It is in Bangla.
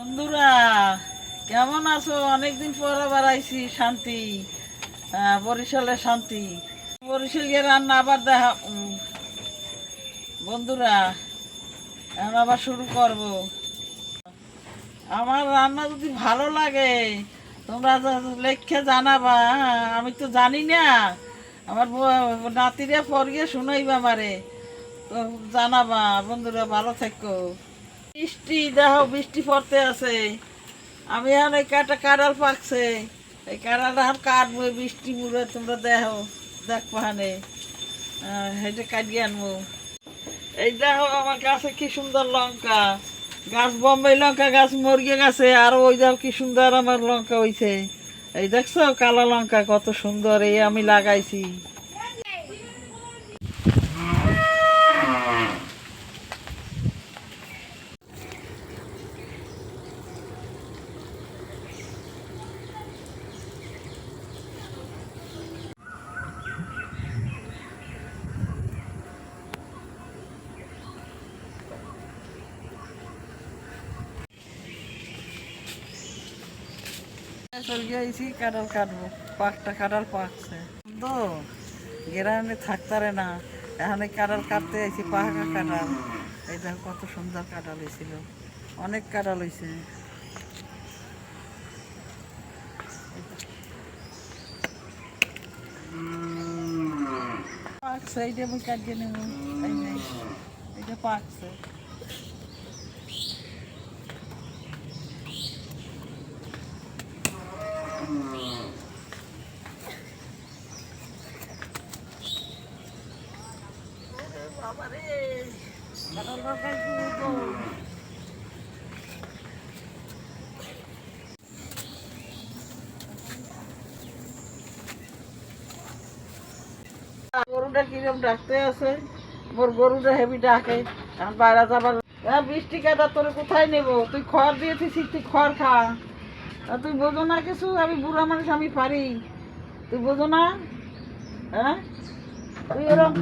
বন্ধুরা, কেমন আছো? অনেকদিন পর আবার আইছি। শান্তি, বরিশালে শান্তি। বরিশাল গিয়ে রান্না আবার দেখা। বন্ধুরা, এখন আবার শুরু করব। আমার রান্না যদি ভালো লাগে তোমরা লেখে জানাবা। আমি তো জানি না, আমার নাতিরা পড়িয়ে শুনাইবা আমারে, তো জানাবা। বন্ধুরা ভালো থেকো। বৃষ্টি দেখো, বৃষ্টি পড়তে আছে। আমি এখন এই কাঁঠাল পাকছে, এই কাঁঠালটা এখন কাটবো বৃষ্টি মুড়ে। তোমরা দেখো, দেখবো হানে হেঁটে কাটিয়ে আনবো। এই দেখো আমার গাছে কি সুন্দর লঙ্কা গাছ, বোম্বাই লঙ্কা গাছ মরিয়ে গেছে। আর ওই দেখো কি সুন্দর আমার লঙ্কা হইছে। এই দেখছো কালো লঙ্কা কত সুন্দর, এই আমি লাগাইছি। চলে গিয়েছি কাঁঠাল কাটবো। কাঁঠাল পাকছে তো গ্রামে থাকতারে না। এখন এই কাঁঠাল কাটতে আইছি, পাকা কাঁঠাল। এই দেখো কত সুন্দর কাঁঠাল হয়েছিল, অনেক কাঁঠাল হয়েছে। পাকছে, এইটা আমি কাটিয়ে নেব। এই নেই, এটা পাকছে। বাবারে, কাঁঠাল তরকারি করবো। গরুটা কিরম ডাকতে আছে, মোর গরুটা হেভি ডাকে। এখন বাইরে যাবার বৃষ্টি কাদা, তোর কোথায় নেব? তুই খড় দিয়েছিস, তুই খড় খা। আর তুই বোঝো না কিছু? আমি বুড়া মানুষ, আমি পারি। তুই বোঝো না? হ্যাঁ, তুই এরকম